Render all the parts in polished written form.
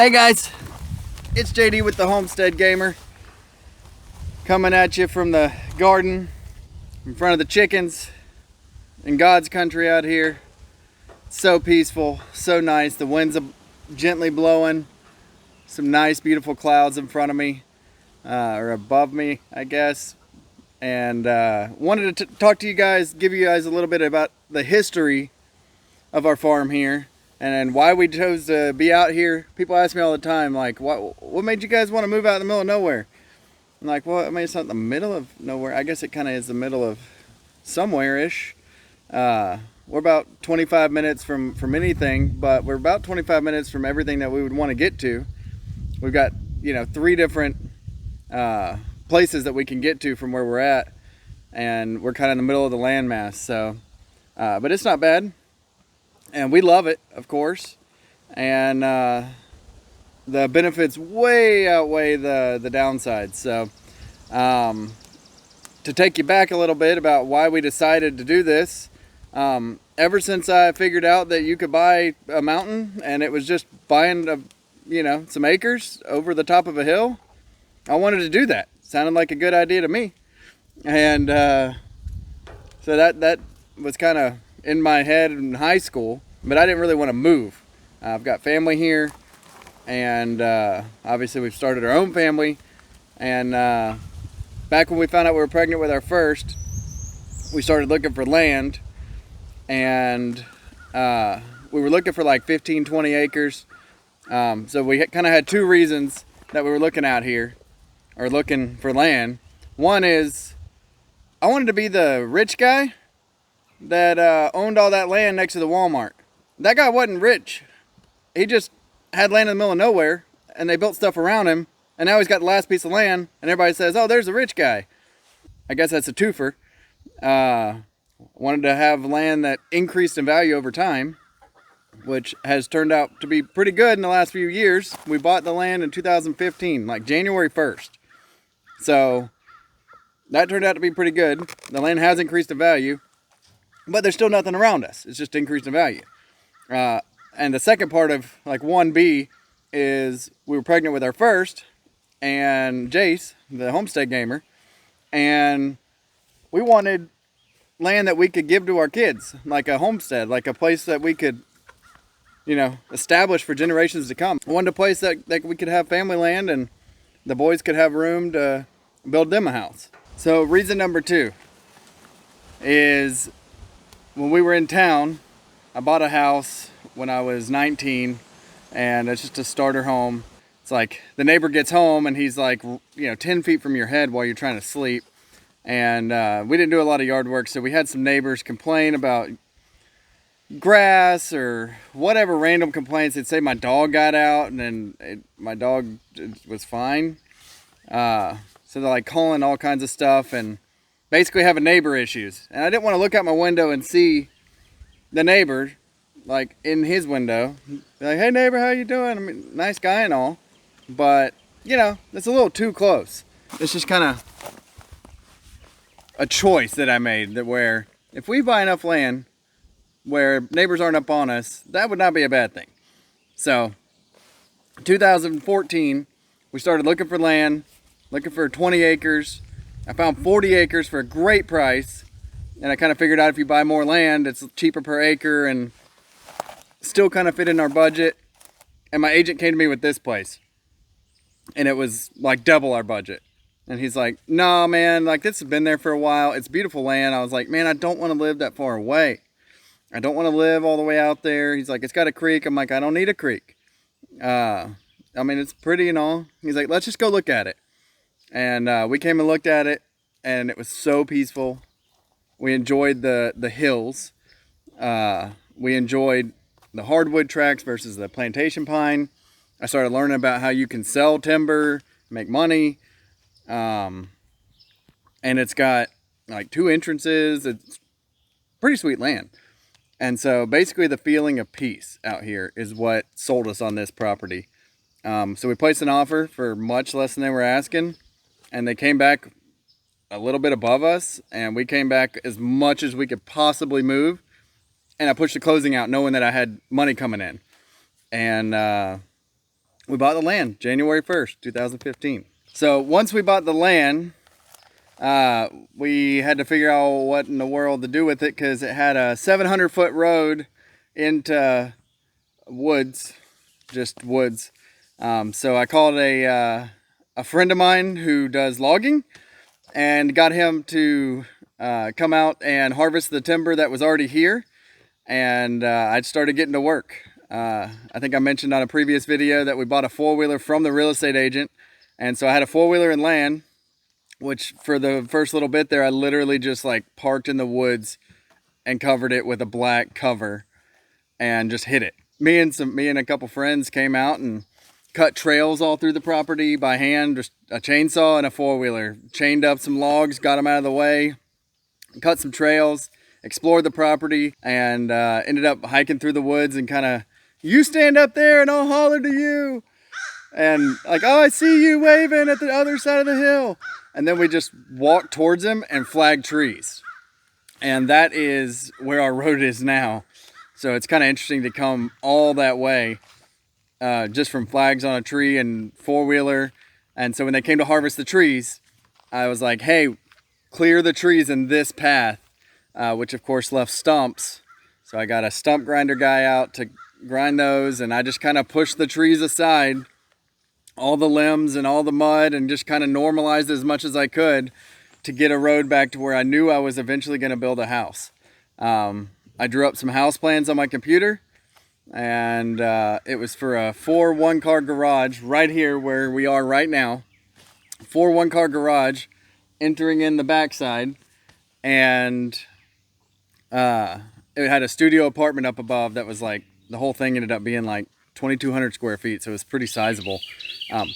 Hey guys, it's JD with the Homestead Gamer, coming at you from the garden in front of the chickens in God's country out here. It's so peaceful, so nice. The wind's gently blowing. Some nice, beautiful clouds in front of me, or above me, I guess. And wanted to talk to you guys, give you guys a little bit about the history of our farm here and why we chose to be out here. People ask me all the time, like, what made you guys want to move out in the middle of nowhere? I'm like, well, I mean, it's not the middle of nowhere. I guess it kind of is the middle of somewhere-ish. We're about 25 minutes from anything, but we're about 25 minutes from everything that we would want to get to. We've got, 3 different places that we can get to from where we're at, and we're kind of in the middle of the landmass. So, but it's not bad. And we love it, of course, and the benefits way outweigh the downsides. So to take you back a little bit about why we decided to do this, ever since I figured out that you could buy a mountain and it was just buying some acres over the top of a hill, I wanted to do that. Sounded like a good idea to me. And so that was kind of in my head in high school, but I didn't really want to move. I've got family here, and obviously we've started our own family. And back when we found out we were pregnant with our first, we started looking for land, and we were looking for like 15, 20 acres. So we kind of had 2 reasons that we were looking out here, or looking for land. One is, I wanted to be the rich guy that owned all that land next to the Walmart. That guy wasn't rich. He just had land in the middle of nowhere, and they built stuff around him, and now he's got the last piece of land, and everybody says, oh, there's a rich guy. I guess that's a twofer. Wanted to have land that increased in value over time, which has turned out to be pretty good in the last few years. We bought the land in 2015, like January 1st. So that turned out to be pretty good. The land has increased in value, but there's still nothing around us. It's just increased in value. And the second part of like 1B is we were pregnant with our first, and Jace, the Homestead Gamer, and we wanted land that we could give to our kids, like a homestead, like a place that we could, establish for generations to come. We wanted a place that we could have family land and the boys could have room to build them a house. So reason number 2 is, when we were in town, I bought a house when I was 19, and it's just a starter home. It's like the neighbor gets home and he's like, 10 feet from your head while you're trying to sleep. And we didn't do a lot of yard work, so we had some neighbors complain about grass or whatever random complaints. They'd say my dog got out, and then my dog was fine. So they're like calling all kinds of stuff and basically having neighbor issues. And I didn't want to look out my window and see the neighbor, like in his window, like, hey neighbor, how you doing? I mean, nice guy and all, but it's a little too close. It's just kind of a choice that I made, that where if we buy enough land where neighbors aren't up on us, that would not be a bad thing. So 2014, we started looking for land, looking for 20 acres. I found 40 acres for a great price. And I kind of figured out if you buy more land, it's cheaper per acre and still kind of fit in our budget. And my agent came to me with this place, and it was like double our budget. And he's like, no, man, like this has been there for a while. It's beautiful land. I was like, man, I don't want to live that far away. I don't want to live all the way out there. He's like, it's got a creek. I'm like, I don't need a creek. I mean, it's pretty and all. He's like, let's just go look at it. And we came and looked at it, and it was so peaceful. We enjoyed the hills. We enjoyed the hardwood tracks versus the plantation pine. I started learning about how you can sell timber, make money. And it's got like 2 entrances. It's pretty sweet land. And so basically the feeling of peace out here is what sold us on this property. So we placed an offer for much less than they were asking, and they came back a little bit above us, and we came back as much as we could possibly move. And I pushed the closing out knowing that I had money coming in. And we bought the land January 1st, 2015. So once we bought the land, we had to figure out what in the world to do with it, because it had a 700-foot road into woods, just woods. So I called a friend of mine who does logging and got him to come out and harvest the timber that was already here. And I started getting to work. I think I mentioned on a previous video that we bought a four-wheeler from the real estate agent. And so I had a four-wheeler and land, which for the first little bit there, I literally just like parked in the woods and covered it with a black cover and just hit it. Me and a couple friends came out and cut trails all through the property by hand, just a chainsaw and a four-wheeler. Chained up some logs, got them out of the way, cut some trails, explored the property, and ended up hiking through the woods and kind of, you stand up there and I'll holler to you. And like, oh, I see you waving at the other side of the hill. And then we just walked towards them and flagged trees. And that is where our road is now. So it's kind of interesting to come all that way just from flags on a tree and four-wheeler. And so when they came to harvest the trees, I was like, hey, clear the trees in this path, which of course left stumps. So I got a stump grinder guy out to grind those, and I just kind of pushed the trees aside, all the limbs and all the mud, and just kind of normalized as much as I could to get a road back to where I knew I was eventually going to build a house. I drew up some house plans on my computer, and it was for a 4 one-car garage right here where we are right now. 4 one-car garage entering in the backside, and it had a studio apartment up above that was like, the whole thing ended up being like 2,200 square feet, so it was pretty sizable.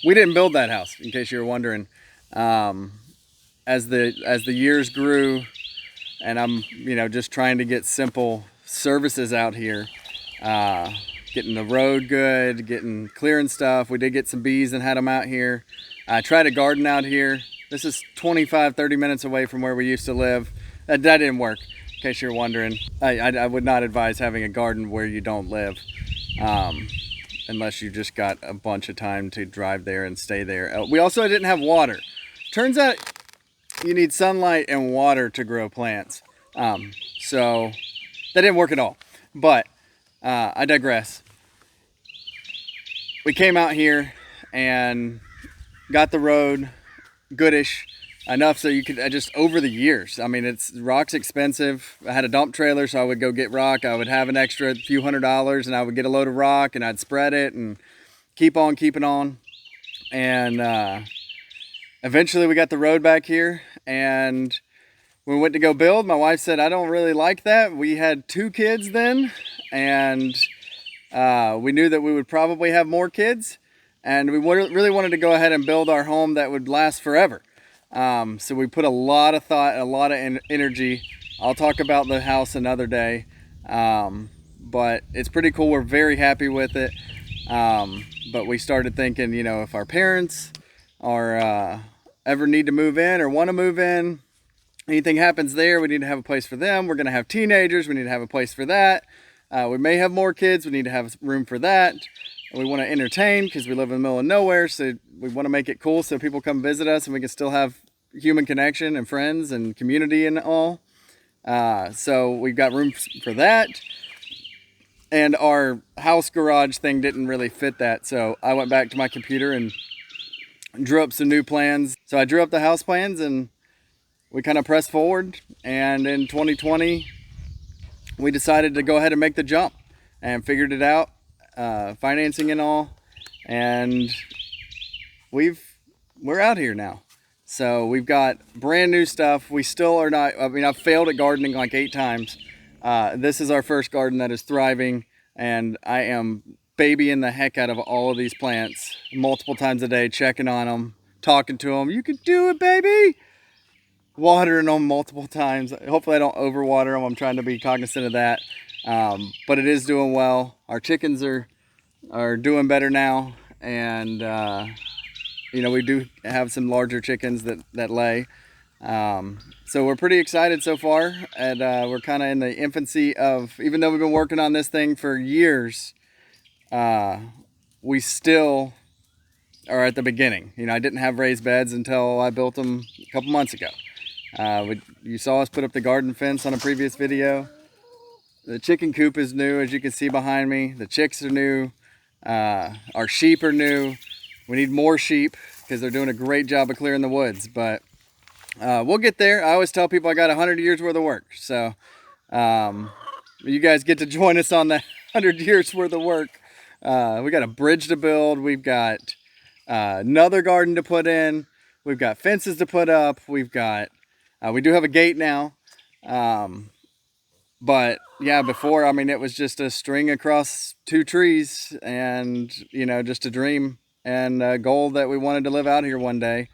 We didn't build that house, in case you were wondering. As the years grew, and I'm just trying to get simple services out here, getting the road good, getting clearing stuff. We did get some bees and had them out here. I tried a garden out here. This is 25-30 minutes away from where we used to live. That didn't work, in case you're wondering. I would not advise having a garden where you don't live. Unless you just got a bunch of time to drive there and stay there. We also didn't have water. Turns out you need sunlight and water to grow plants. So that didn't work at all. But I digress. We came out here and got the road goodish enough so you could just over the years. I mean, rock's expensive. I had a dump trailer, so I would go get rock. I would have an extra few $100s, and I would get a load of rock, and I'd spread it and keep on keeping on. And eventually we got the road back here, and when we went to go build, my wife said, I don't really like that. We had 2 kids then, and we knew that we would probably have more kids, and we really wanted to go ahead and build our home that would last forever. So we put a lot of thought and a lot of energy. I'll talk about the house another day, but it's pretty cool. We're very happy with it. But we started thinking, if our parents are ever need to move in or want to move in, anything happens there, we need to have a place for them. We're going to have teenagers. We need to have a place for that. We may have more kids. We need to have room for that. We want to entertain because we live in the middle of nowhere, so we want to make it cool so people come visit us and we can still have human connection and friends and community and all. So we've got room for that. And our house garage thing didn't really fit that, so I went back to my computer and drew up some new plans. So I drew up the house plans and we kind of pressed forward, and in 2020 we decided to go ahead and make the jump and figured it out. Financing and all, and we're out here now. So we've got brand new stuff. We still are not, I've failed at gardening like 8 times. This is our first garden that is thriving, and I am babying the heck out of all of these plants multiple times a day, checking on them, talking to them. You can do it, baby. Watering them multiple times. Hopefully I don't overwater them. I'm trying to be cognizant of that. But it is doing well. Our chickens are doing better now, and we do have some larger chickens that lay. So we're pretty excited so far, and we're kind of in the infancy of, even though we've been working on this thing for years, we still or at the beginning. You know, I didn't have raised beds until I built them a couple months ago. You saw us put up the garden fence on a previous video. The chicken coop is new, as you can see behind me. The chicks are new. Our sheep are new. We need more sheep because they're doing a great job of clearing the woods, but we'll get there. I always tell people I got 100 years worth of work, so you guys get to join us on the 100 years worth of work. We got a bridge to build. We've got another garden to put in. We've got fences to put up. We've got, we do have a gate now. But yeah, before, I mean, it was just a string across 2 trees and, you know, just a dream and a goal that we wanted to live out here one day.